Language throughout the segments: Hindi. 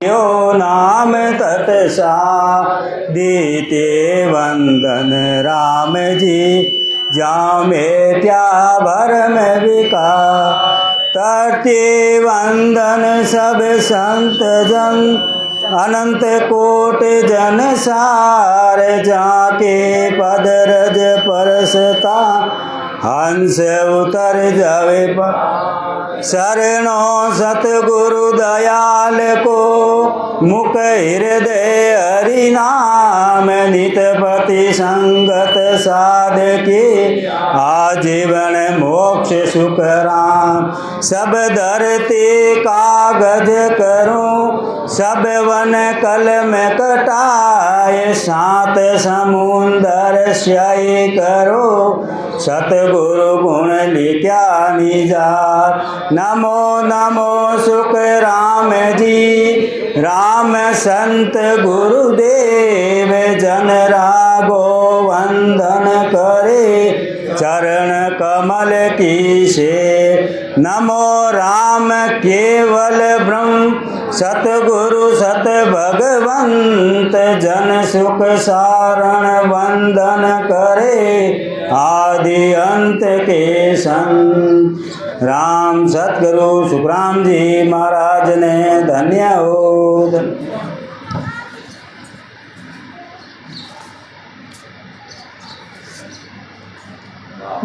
यो नाम तत्सा दीते वंदन राम जी जामे त्या भरम विका तरते वंदन सब संत जन अनंत कोट जन सार जाके पद रज परसता हंस उतर जावे शरणो सतगुरु दयाल को मुख हृदय हरि नाम नितपति संगत साधके आजीवन मोक्ष सुख राम सब धरती कागज करूं सब वन कलम कटाए सात समुंदर स्याही करो सतगुरु गुण लिख्या निजार नमो नमो सुख राम जी राम संत गुरुदेव जन रागो वंदन करे चरण कमल की से नमो राम केवल ब्रह्म सतगुरु सत भगवंत जन सुख सारण वंदन करे आदि अंत के संग राम सतगुरु सुखराम जी महाराज ने धन्य हो।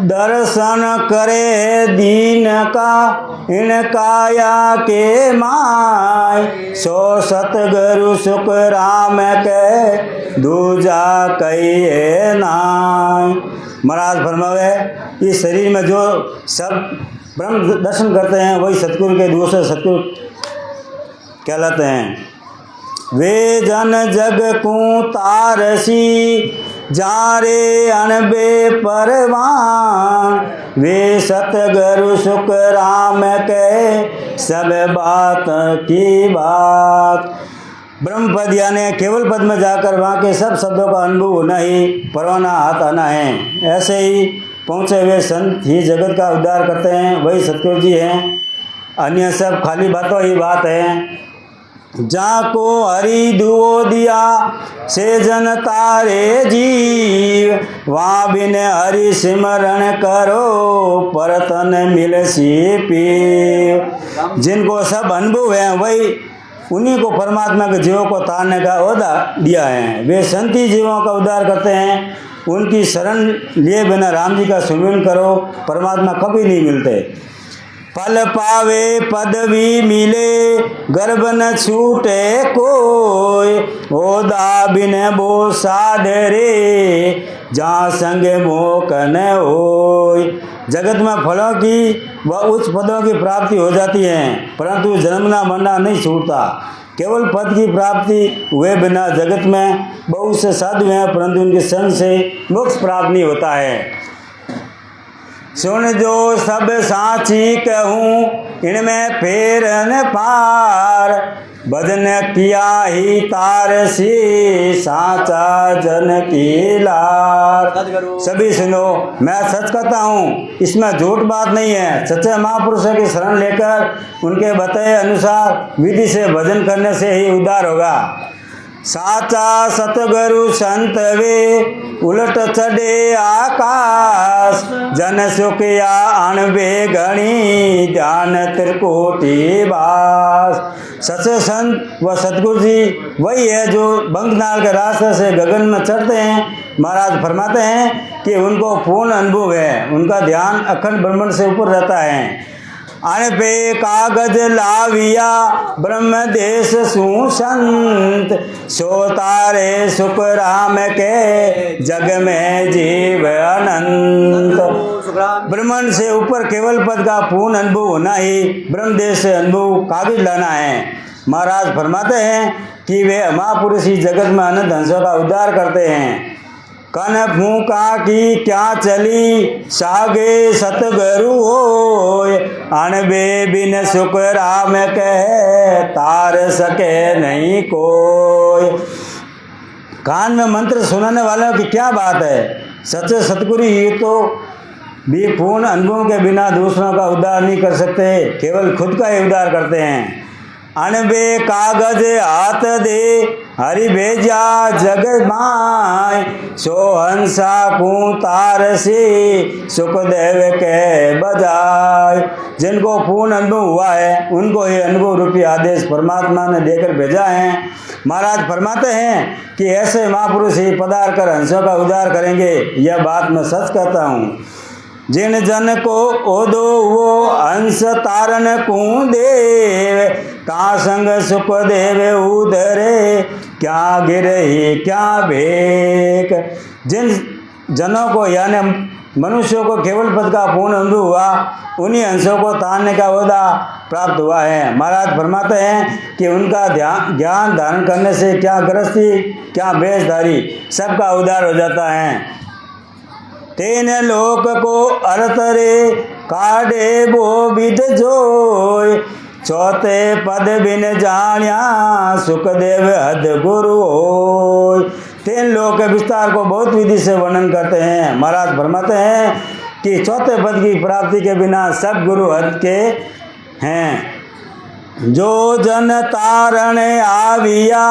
दर्शन करे दीन का इन काया के माय सो सतगुरु सुख राम के दूजा कहिए नाय। महाराज फरमावे इस शरीर में जो सब ब्रह्म दर्शन करते हैं वही सतगुरु के दूसरे सतगुरु कहलाते हैं। वे जन जग को तारसी जारे अनबे परवान वे सतगुरु सुख राम के सब बात की बात। ब्रह्म पद यानी केवल पद में जाकर वहाँ के सब शब्दों का अनुभव होना ही परवाना हाथ आना है। ऐसे ही पहुँचे हुए संत ही जगत का उद्धार करते हैं, वही सतगुरु जी हैं। अन्य सब खाली बातों ही बात है। जाको हरि दुओ दिया से जन तारे जीव वहाँ बिन हरि सिमरण करो परतन मिल सी पीव। जिनको सब अनुभव है वही उन्हीं को परमात्मा के जीवों को तारने का ओहदा दिया है। वे संती जीवों का उद्धार करते हैं। उनकी शरण लिए बिना राम जी का सुमिरन करो परमात्मा कभी नहीं मिलते। फल पावे पदवी मिले गर्भ न छूटे कोई ओदा बिन बो साधरे जहाँ संग मोक न होय। जगत में फलों की व उच्च पदों की प्राप्ति हो जाती है परंतु जन्मना मरना नहीं छूटता। केवल पद की प्राप्ति हुए बिना जगत में बहुत से साधु हैं परंतु उनके संग से मोक्ष प्राप्त नहीं होता है। सुन जो सब साची कहूँ इनमें फेर न पार भजन किया ही तार सी साचा जन की लार। सभी सुनो मैं सच कहता हूँ इसमें झूठ बात नहीं है। सच्चे महापुरुषों की शरण लेकर उनके बताए अनुसार विधि से भजन करने से ही उद्धार होगा। साचा सतगुरु संत वे उलट चढ़े आकाश जन सुखिया अणबे घणी ध्यान त्रिकोटि वास। सच्चे संत व सतगुरु जी वही है जो बंगनाल के रास्ते से गगन में चढ़ते हैं। महाराज फरमाते हैं कि उनको पूर्ण अनुभव है, उनका ध्यान अखंड ब्रह्मांड से ऊपर रहता है। अन पे कागज लाविया ब्रह्म देश सुसंत सो तारे सुख राम के जग में जीव अनंत। ब्रह्मांड से ऊपर केवल पद का पूर्ण अनुभव होना ही ब्रह्म देश से अनुभव कागज लाना है। महाराज फरमाते हैं कि वे महापुरुष ही जगत में अनंत हंसों का उद्धार करते हैं। कन फूका की क्या चली सागे सतगुरु होय अनबे बिन सुख राम कहे तार सके नहीं कोई। कान में मंत्र सुनाने वालों की क्या बात है। सच्चे सतगुरु ये तो भी पूर्ण अनुभव के बिना दूसरों का उद्धार नहीं कर सकते, केवल खुद का ही उद्धार करते हैं। अनबे कागज हाथ दे हरि भेजा जग माय, सो हंसा को तार से सुखदेव के बजाय। जिनको पूर्ण अनुभव हुआ है उनको ये अनुभव रूपी आदेश परमात्मा ने देकर भेजा है। महाराज फरमाते हैं कि ऐसे महापुरुष ही पधार कर हंसों का उद्धार करेंगे, यह बात मैं सच कहता हूँ। जिन जन को ओदो वो हंस तारन को देव, का संग सुख देव उधरे, क्या गिरही क्या भेक। जिन जनों को यानी मनुष्यों को केवल पद का पूर्ण अनुभव हुआ, उन्हीं हंसों को तारने का ओहदा प्राप्त हुआ है। महाराज फरमाते हैं कि उनका ज्ञान धारण करने से क्या गृहस्थी क्या बेशधारी सबका उद्धार हो जाता है। तेन लोक को अरतरे काढ़े वो विद जोय, चौथे पद बिन जानिया सुखदेव हद गुरु होय। तीन लोक के विस्तार को बहुत विधि से वर्णन करते हैं। महाराज फरमाते हैं कि चौथे पद की प्राप्ति के बिना सब गुरु हद के हैं। जो जन तारण आविया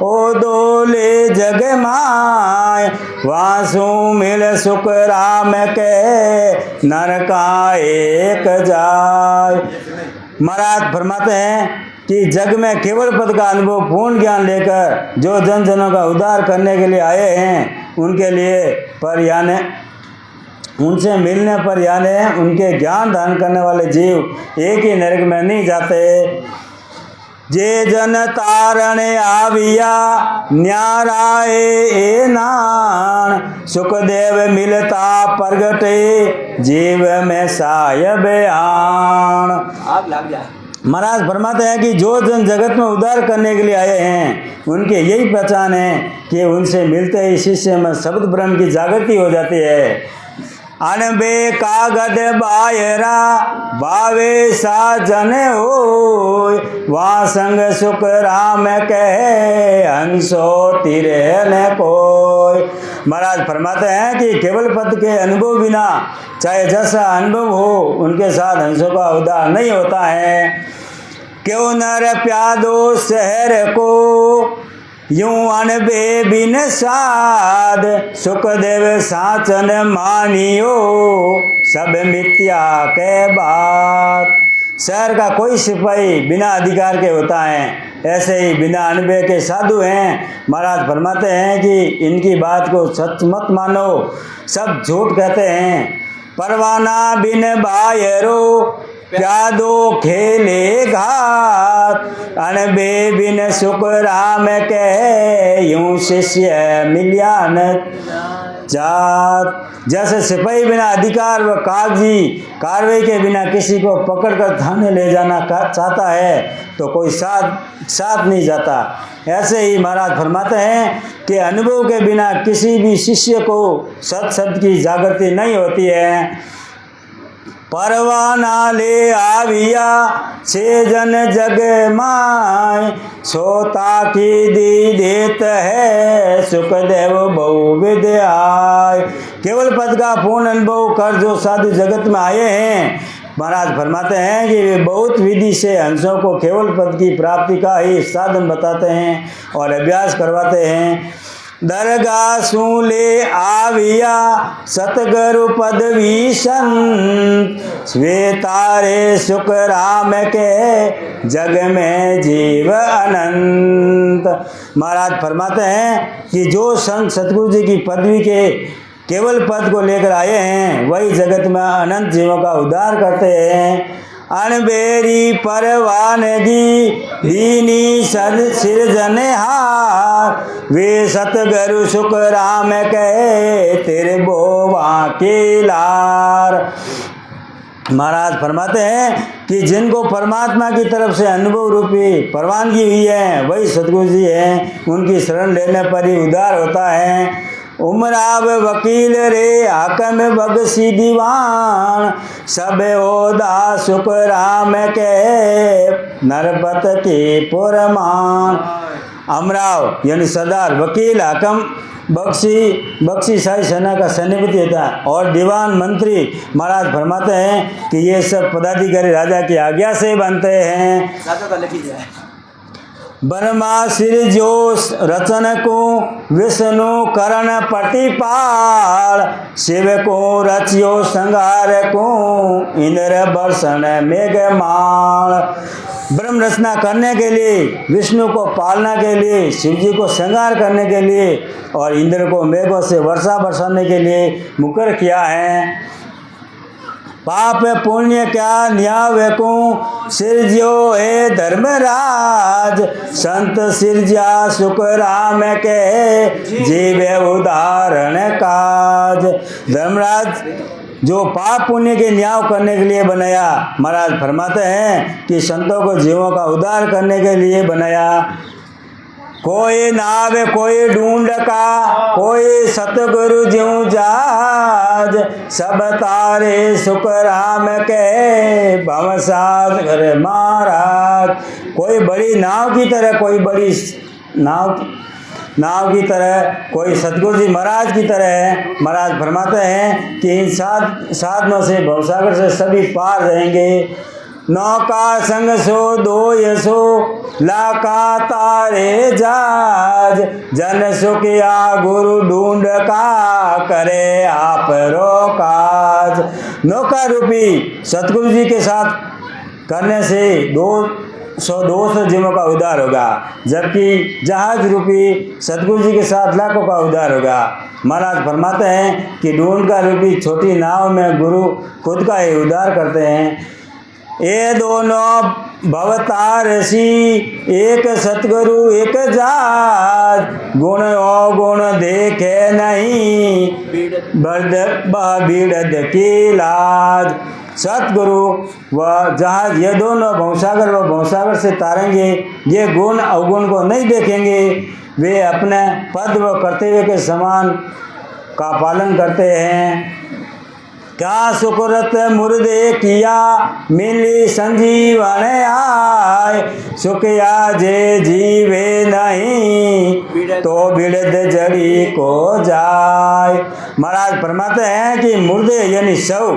ओ दोले जग माय, वासु मिल सुख राम के नरका एक जाय। महाराज फरमाते हैं कि जग में केवल पद का अनुभव पूर्ण ज्ञान लेकर जो जन जनों का उद्धार करने के लिए आए हैं, उनके लिए पर यानी उनसे मिलने पर यानी उनके ज्ञान दान करने वाले जीव एक ही नरक में नहीं जाते। जे जन तारण आविया न्याराए ए नान, सुखदेव मिलता प्रगटे जीव में साय बयान। आग लग जाए। महाराज फरमाते हैं कि जो जन जगत में उद्धार करने के लिए आए हैं, उनके यही पहचान है कि उनसे मिलते ही शिष्य में शब्द ब्रह्म की जागृति हो जाती है। अनबे कागद बायरा बावे सा जन होय, वहाँ संग सुख राम कहे हंसो तिरे न कोय। महाराज फरमाते हैं कि केवल पद के अनुभव बिना चाहे जैसा अनुभव हो, उनके साथ हंसों का उद्धार नहीं होता है। क्यों नर प्यादो शहर को यूं अनबे बिन साध, सुखदेव साचन मानियो सब मिथ्या के बात। शहर का कोई सिपाही बिना अधिकार के होता है, ऐसे ही बिना अनबे के साधु हैं। महाराज फरमाते हैं कि इनकी बात को सच मत मानो, सब झूठ कहते हैं। परवाना बिन बायरो प्यादो खेले घात, अनबे बिन सुख राम के यूं शिष्य मिल्या न जात। जैसे सिपाही बिना अधिकार व कागजी कार्रवाई के बिना किसी को पकड़कर थाने ले जाना चाहता है, तो कोई साथ नहीं जाता। ऐसे ही महाराज फरमाते हैं कि अनुभव के बिना किसी भी शिष्य को सत शब्द की जागृति नहीं होती है। परवाना ले आविया छे जन जग माय, सोता की दी देत है सुखदेव बहुविध आय। केवल पद का पूर्ण अनुभव कर जो साधु जगत में आए हैं, महाराज फरमाते हैं कि वे बहुत विधि से हंसों को केवल पद की प्राप्ति का ही साधन बताते हैं और अभ्यास करवाते हैं। दरगाह सूले आविया सतगुरु पदवी संत, स्वेतारे सुख राम के जग में जीव अनंत। महाराज फरमाते हैं कि जो संत सतगुरु जी की पदवी के केवल पद को लेकर आए हैं, वही जगत में अनंत जीवों का उद्धार करते हैं। अनबेरी परवानगी दीनी सद सिरजने हार, वे सतगुरु सुख राम कहे तेरे बोवा के लार। महाराज फरमाते हैं कि जिनको परमात्मा की तरफ से अनुभव रूपी परवानगी हुई है, वही सतगुरु जी हैं। उनकी शरण लेने पर ही उद्धार होता है। उमराब वकील रे हाकम बगसी दीवान, सब ओदा सुख राम के नरपत के पुरमान। अमराव यानी सरदार, वकील, हाकम, बख्शी शाही सेना का सैन्यपति होता है और दीवान मंत्री। महाराज फरमाते हैं कि ये सब पदाधिकारी राजा की आज्ञा से बनते हैं। ब्रह्मा सिरजो रचन को, विष्णु करण पटिपाल, शिव को रचियो संगार को, इंद्र बर्षण मेघमाल। ब्रह्म रचना करने के लिए, विष्णु को पालना के लिए, शिव जी को श्रृंगार करने के लिए और इंद्र को मेघों से वर्षा बरसाने के लिए मुकर किया है। पाप पुण्य क्या न्याय को, सिरज्यो हे धर्मराज, संत सिरजा सुख राम के, जीवे उदाहरण काज। धर्मराज जो पाप पुण्य के न्याय करने के लिए बनाया, महाराज फरमाते हैं कि संतों को जीवों का उद्धार करने के लिए बनाया। कोई नावे कोई ढूंढ का, कोई सतगुरु ज्यों जाज, सब तारे सुख राम के, भवसाद करे महाराज। कोई बड़ी नाव की तरह, कोई बड़ी नाव की तरह, कोई सतगुरु जी महाराज की तरह है। महाराज फरमाते हैं कि इन साधनों से, भवसागर से सभी पार रहेंगे। नौका संग सो दो यसो, लाका तारे जाज, जन सुखिया गुरु ढूंढ का, करे आप रो काज। नौका रूपी सतगुरु जी के साथ करने से 200 जीवों का उद्धार होगा, जबकि जहाज रूपी सतगुरु जी के साथ लाखों का उद्धार होगा। महाराज फरमाते हैं कि ढूंढ का रूपी छोटी नाव में गुरु खुद का ही उद्धार करते हैं। ये दोनों भवतारसी, एक सतगुरु एक जात, गुण अवगुण देखे नहीं, बिड़द की लाज। सतगुरु व जहाज ये दोनों भवसागर व भवसागर से तारेंगे, ये गुण अवगुण को नहीं देखेंगे, वे अपने पद व कर्तव्य के समान का पालन करते हैं। क्या सुकृत मुर्दे किया, मिली संजीवन आय, सुखिया जे जीवे नहीं, तो बिड़द जड़ी को जाय। महाराज फरमाते हैं कि मुर्दे यानी शव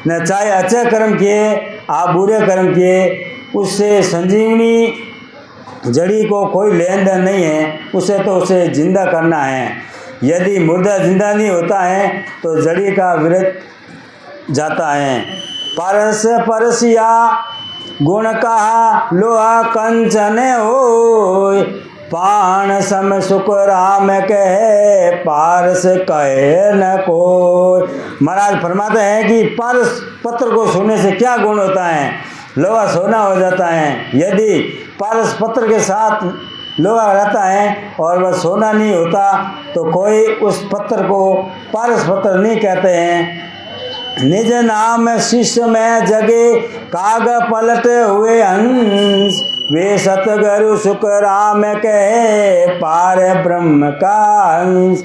न, चाहे अच्छे कर्म किए आप बुरे कर्म किए, उससे संजीवनी जड़ी को कोई लेन देन नहीं है, उसे तो उसे जिंदा करना है। यदि मुर्दा जिंदा नहीं होता है तो जड़ी का विरत जाता है। परस परसिया गुण कहा, लोहा कंचन होय, पाण सम सुख राम कहे, पारस कहे न कोय। महाराज फरमाते हैं कि पारस पत्र को छूने से क्या गुण होता है, लोहा सोना हो जाता है। यदि पारस पत्र के साथ लोहा रहता है और वह सोना नहीं होता तो कोई उस पत्थर को पारस पत्थर नहीं कहते हैं। निज नाम शिष्य में जगे, काग पलट हुए हंस, वे सतगुरु सुख राम कहे, पार ब्रह्म का अंश।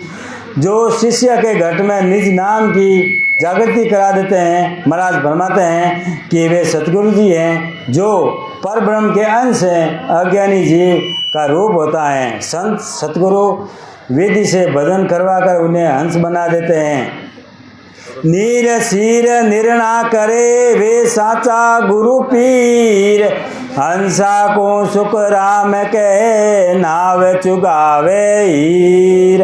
जो शिष्य के घट में निज नाम की जागृति करा देते हैं, महाराज फरमाते हैं कि वे सतगुरु जी हैं जो पर ब्रह्म के अंश हैं, अज्ञानी जीव का रूप होता है। संत सतगुरु विधि से भजन करवा कर उन्हें हंस बना देते हैं। नीर शीर निर्णा करे, वे साचा गुरु पीर, हंसा को सुख राम कहे, नाव चुगावे हीर।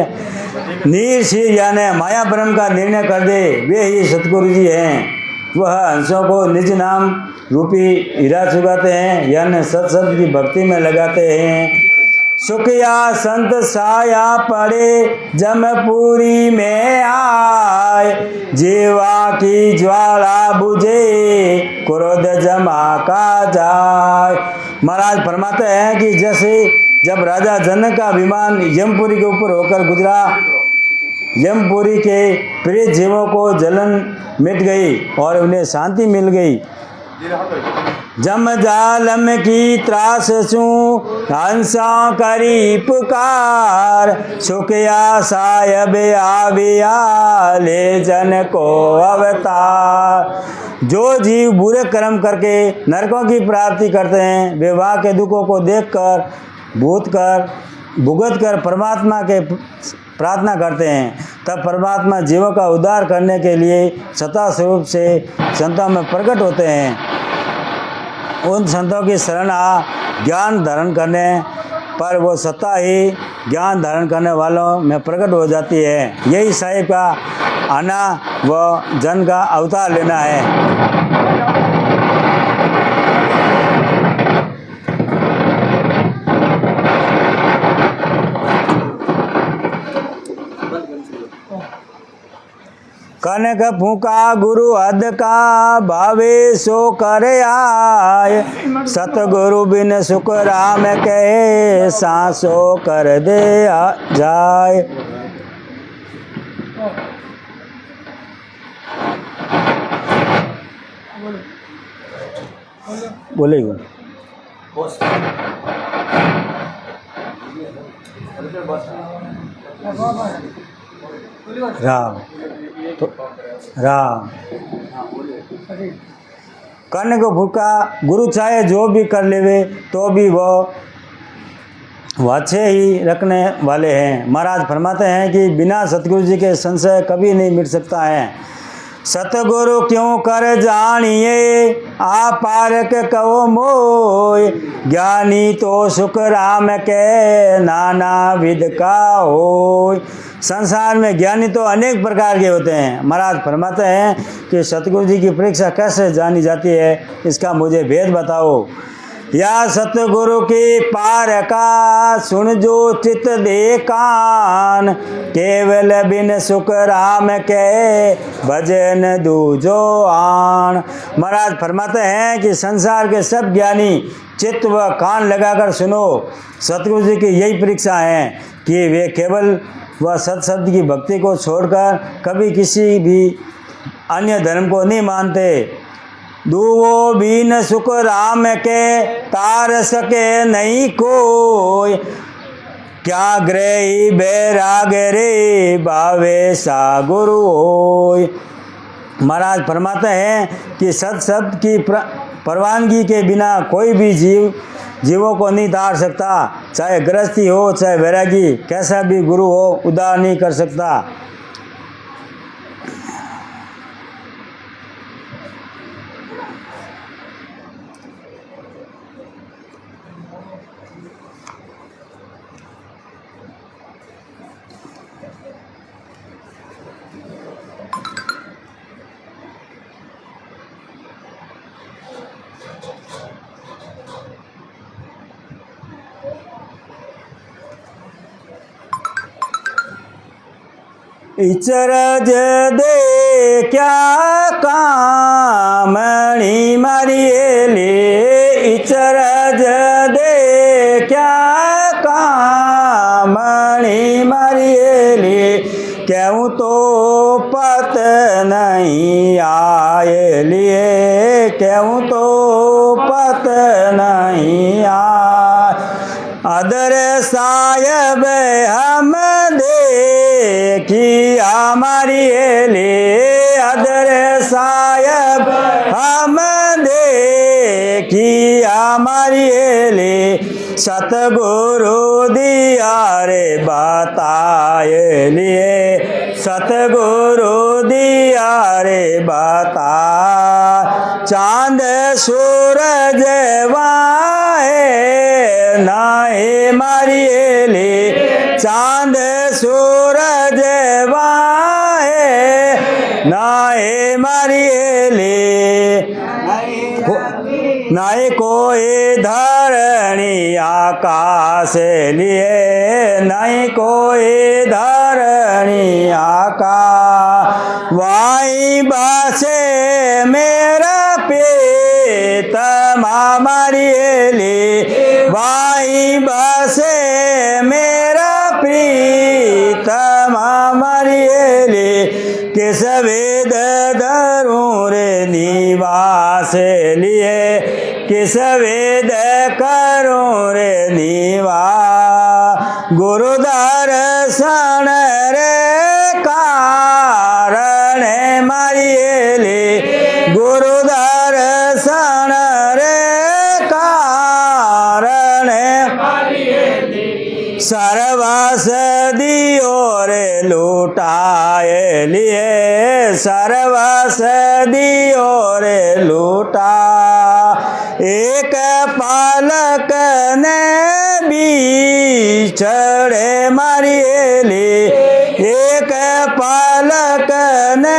नीर शीर यानी माया ब्रह्म का निर्णय कर दे, वे ही सतगुरु जी हैं। वह हंसों को निज नाम रूपी हीरा चुगाते हैं, यानी सत्संग की भक्ति में लगाते हैं। सुखिया संत साया पड़े, जमपुरी में आए, जीवा की ज्वाला बुझे, क्रोध जमा का जाए। महाराज फरमाते हैं कि जैसे जब राजा जनक का विमान यमपुरी के ऊपर होकर गुजरा, यमपुरी के प्रिय जीवों को जलन मिट गई और उन्हें शांति मिल गई। जम जालम की त्रास सू, हंसा करी पुकार, सुखिया सायब आविया, ले जन को अवतार। जो जीव बुरे कर्म करके नरकों की प्राप्ति करते हैं, वे वहाँ के दुखों को देखकर भुगत कर परमात्मा के प्रार्थना करते हैं, तब परमात्मा जीवों का उद्धार करने के लिए सत्ता स्वरूप से संतों में प्रकट होते हैं। उन संतों की शरण आ ज्ञान धारण करने पर वो सत्ता ही ज्ञान धारण करने वालों में प्रकट हो जाती है। यही साहिब का आना व जन का अवतार लेना है। कनक फूका गुरु हद का भावे सो कर आय, सतगुरु बिन सुख राम कहे सांसो कर दे जाय। बोलेगा राम तो राम करने को भूखा गुरु चाहे जो भी कर लेवे तो भी वो अच्छे ही रखने वाले हैं। महाराज फरमाते हैं कि बिना सतगुरु जी के संशय कभी नहीं मिट सकता है। सतगुरु क्यों कर जानिए आ पारक कहो मोय, ज्ञानी तो सुख राम के नाना विध का होय। संसार में ज्ञानी तो अनेक प्रकार के होते हैं। महाराज फरमाते हैं कि सतगुरु जी की परीक्षा कैसे जानी जाती है, इसका मुझे भेद बताओ। या सतगुरु की पार का सुन जो चित दे कान, केवल बिन सुख राम के भजन दूजो आन। महाराज फरमाते हैं कि संसार के सब ज्ञानी चित्त व कान लगाकर सुनो। सतगुरु जी की यही परीक्षा है कि वे केवल वह सत शब्द की भक्ति को छोड़कर कभी किसी भी अन्य धर्म को नहीं मानते। दुवो बीन सुख राम के तार सके नहीं कोई, क्या ग्रही बैराग रे भावे सा गुरु होय। महाराज फरमाते हैं कि सत शब्द की परवानगी के बिना कोई भी जीवों को नहीं तार सकता। चाहे गृहस्थी हो चाहे वैरागी, कैसा भी गुरु हो उद्धार नहीं कर सकता। इचरज दे क्या कामणी मारिएले, इचरज दे क्या कामणी मारिएले, क्यों तो पत नहीं आए लिए, क्यों तो पत नहीं आए। अदर सायब हम देखी हमारी ले, अदर सायब हम देखी हमारी ले, सतगुरु दिया रे बताए लिए, सतगुरु दिया रे बता। चांद सूरज वाहे नाहे मारिए ले, चांद सूरज वाहे नाहे मारिए ले, नाहे कोई धरणी आकाश लिए, नहीं कोई धरणी आकाश। वाई बसे मेरा पेट मारिए ले, वाई बसे मेरा प्रीतम मारिए ले, किस वेद धरूं रे निवास लिए, किस वेद करूं रे निवास। गुरु दर्शन रे कारण मारिए ले, गुरु दर्शन रे कारण मारिए ले, सर्वस दियो रे लुटाए लिए, सर्वस दियो रे लुटा। एक पालक ने બીછડે મારી એલી એક પાલકને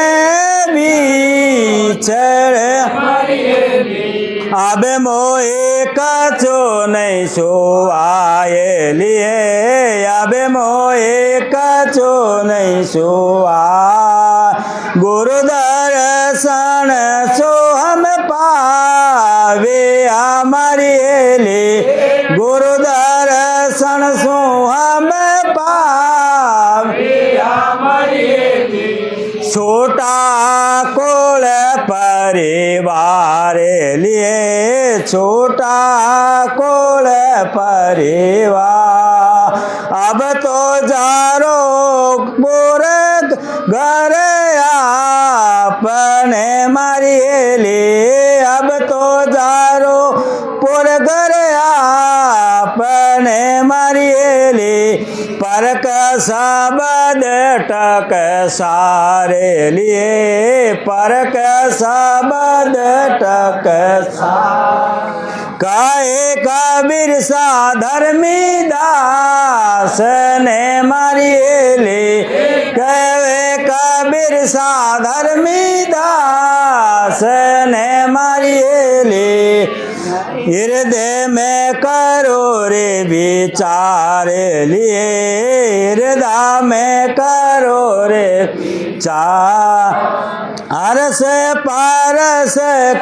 બીછડે આબે મોએ કચો નહીં સુવાયેલી આબે મોએ કચો નહીં સુવા ગુરુ દર્શન સોહમ પાવે અમારી એલી ગુરુ દર્શન સોહમ પાવે छोटा कोल परिवार लिए छोटा कोल परिवार अब तो जारो बोर घर आपने मारिए अब तो जारो पोर घर आपने मारिए परक सबद टक सारे लिए परक सबद टक काए कबीर सा धर्मी दास ने मारिए कहे कबीर सा धर्मी दास ने मारिए हृदय में करो रे विचार लिए हृदय में करो रे अरस पारस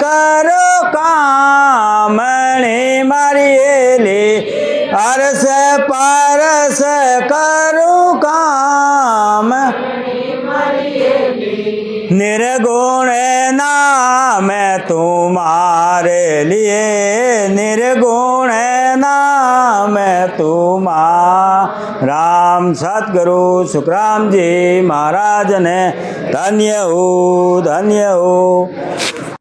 करो कामणी मारिए अरस पारस करो काम निर्गुण नाम तुम्हारे लिए निर्गुण नाम तुम्हारा राम सतगुरु सुखराम जी महाराज ने धन्य हो